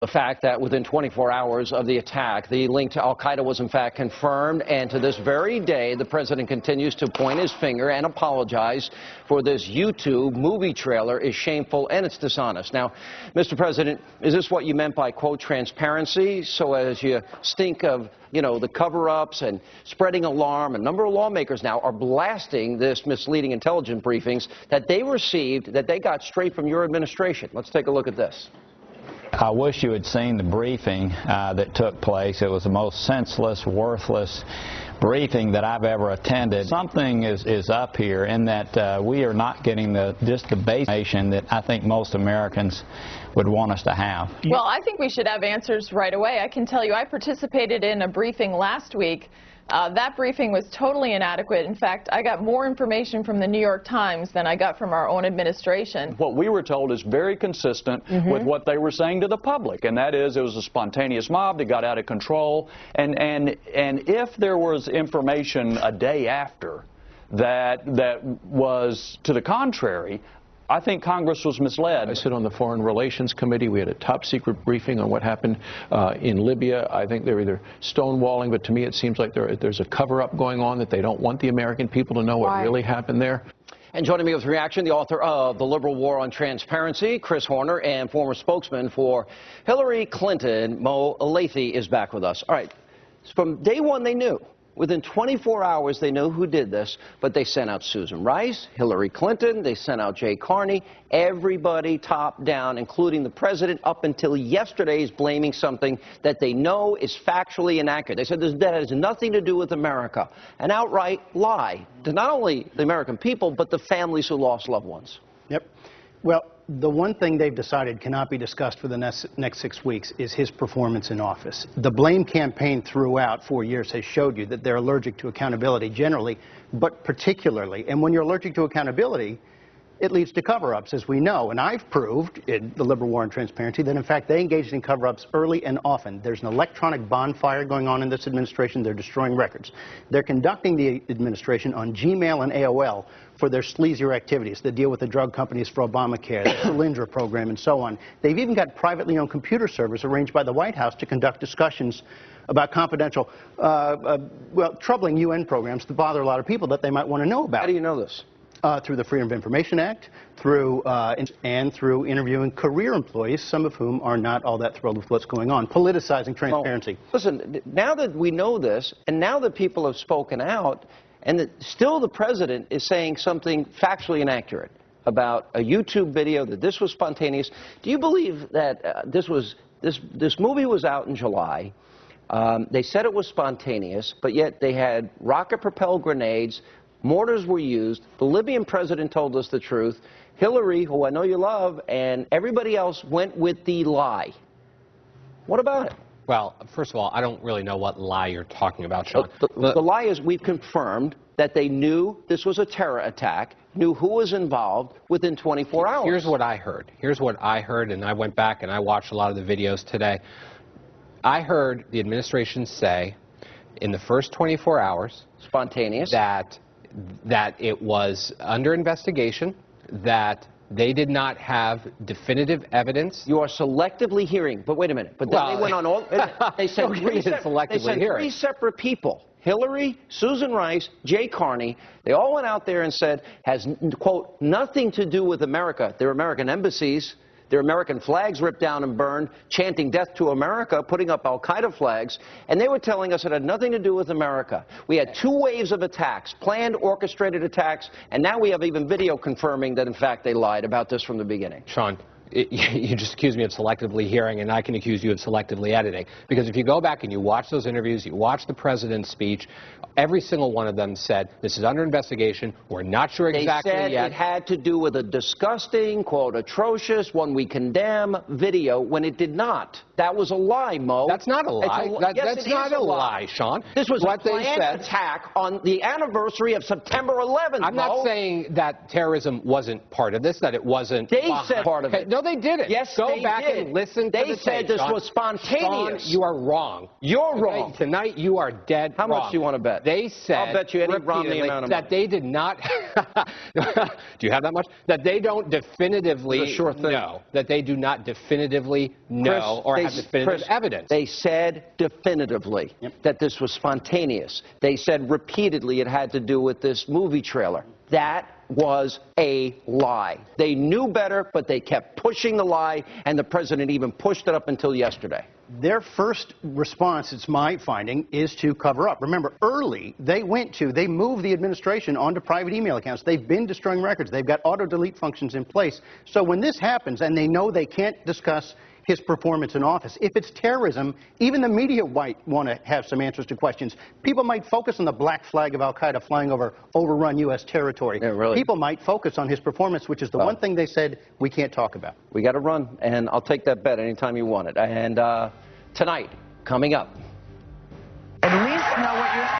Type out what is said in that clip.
The fact that within 24 hours of the attack, the link to al-Qaeda was in fact confirmed, and to this very day, the president continues to point his finger and apologize for this YouTube movie trailer is shameful and it's dishonest. Now, Mr. President, is this what you meant by, quote, transparency? So as you think of, the cover-ups and spreading alarm, a number of lawmakers now are blasting this misleading intelligence briefings that they received, that they got straight from your administration. Let's take a look at this. I wish you had seen the briefing that took place. It was the most senseless, worthless briefing that I've ever attended. Something is up here in that we are not getting just the basic information that I think most Americans would want us to have. Well, I think we should have answers right away. I can tell you I participated in a briefing last week. That briefing was totally inadequate. In fact, I got more information from the New York Times than I got from our own administration. What we were told is very consistent with what they were saying to the public, and that is it was a spontaneous mob that got out of control. And if there was information a day after that was to the contrary, I think Congress was misled. I sit on the Foreign Relations Committee. We had a top-secret briefing on what happened in Libya. I think they're either stonewalling, but to me it seems like there's a cover-up going on, that they don't want the American people to know what really happened there. And joining me with reaction, the author of The Liberal War on Transparency, Chris Horner, and former spokesman for Hillary Clinton, Mo Elleithee, is back with us. All right, from day one they knew. Within 24 hours, they knew who did this, but they sent out Susan Rice, Hillary Clinton, they sent out Jay Carney, everybody top down, including the president, up until yesterday, is blaming something that they know is factually inaccurate. They said that has nothing to do with America. An outright lie to not only the American people, but the families who lost loved ones. Yep. Well, the one thing they've decided cannot be discussed for the next 6 weeks is his performance in office. The blame campaign throughout 4 years has showed you that they're allergic to accountability generally, but particularly. And when you're allergic to accountability, it leads to cover-ups, as we know. And I've proved in The Liberal War on Transparency that, in fact, they engaged in cover-ups early and often. There's an electronic bonfire going on in this administration. They're destroying records. They're conducting the administration on Gmail and AOL for their sleazier activities, the deal with the drug companies for Obamacare, the Solyndra program, and so on. They've even got privately owned computer servers arranged by the White House to conduct discussions about confidential, troubling UN programs to bother a lot of people that they might want to know about. How do you know this? Through the Freedom of Information Act, through interviewing career employees, some of whom are not all that thrilled with what's going on, politicizing transparency. Well, listen, now that we know this, and now that people have spoken out, and that still the president is saying something factually inaccurate about a YouTube video, that this was spontaneous, do you believe that this movie was out in July? They said it was spontaneous, but yet they had rocket-propelled grenades. Mortars were used. The Libyan president told us the truth. Hillary, who I know you love, and everybody else went with the lie. What about it? Well, first of all, I don't really know what lie you're talking about, Sean. The lie is we've confirmed that they knew this was a terror attack, knew who was involved within 24 hours. Here's what I heard. Here's what I heard, and I went back and I watched a lot of the videos today. I heard the administration say in the first 24 hours, spontaneous, that it was under investigation, that they did not have definitive evidence. You are selectively hearing, but wait a minute. But then they went on all. They said three separate people: Hillary, Susan Rice, Jay Carney. They all went out there and said has, quote, nothing to do with America. Their American embassies, their American flags ripped down and burned, chanting death to America, putting up al-Qaeda flags, and they were telling us it had nothing to do with America. We had 2 waves of attacks, planned, orchestrated attacks, and now we have even video confirming that, in fact, they lied about this from the beginning. Sean, you just accused me of selectively hearing, and I can accuse you of selectively editing. Because if you go back and you watch those interviews, you watch the president's speech, every single one of them said, this is under investigation, we're not sure exactly yet. They said it had to do with a disgusting, quote, atrocious, one we condemn video, when it did not. That was a lie, Mo. That's not a lie. That's not a lie, Sean. This was a planned attack on the anniversary of September 11th, I'm not saying that terrorism wasn't part of this, that it wasn't. They said part of it. No, No, they didn't. Yes, Go they back did. and listen to They the said tape, this Sean. was spontaneous. Sean, you are wrong. You're wrong. Tonight you are dead How wrong. much do you want to bet? They said I'll bet you any Romney repeatedly amount of that money. they did not. Do you have that much? That they don't definitively It's a sure thing. know. That they do not definitively know or have definitive evidence. They said definitively that this was spontaneous. They said repeatedly it had to do with this movie trailer. That was a lie. They knew better, but they kept pushing the lie, and the president even pushed it up until yesterday. Their first response, it's my finding, is to cover up. Remember, early, they moved the administration onto private email accounts. They've been destroying records. They've got auto-delete functions in place. So when this happens, and they know they can't discuss his performance in office, if it's terrorism, even the media might want to have some answers to questions. People might focus on the black flag of al-Qaeda flying over overrun U.S. territory. Yeah, really. People might focus on his performance, which is the one thing they said we can't talk about. We got to run, and I'll take that bet anytime you want it. And tonight, coming up.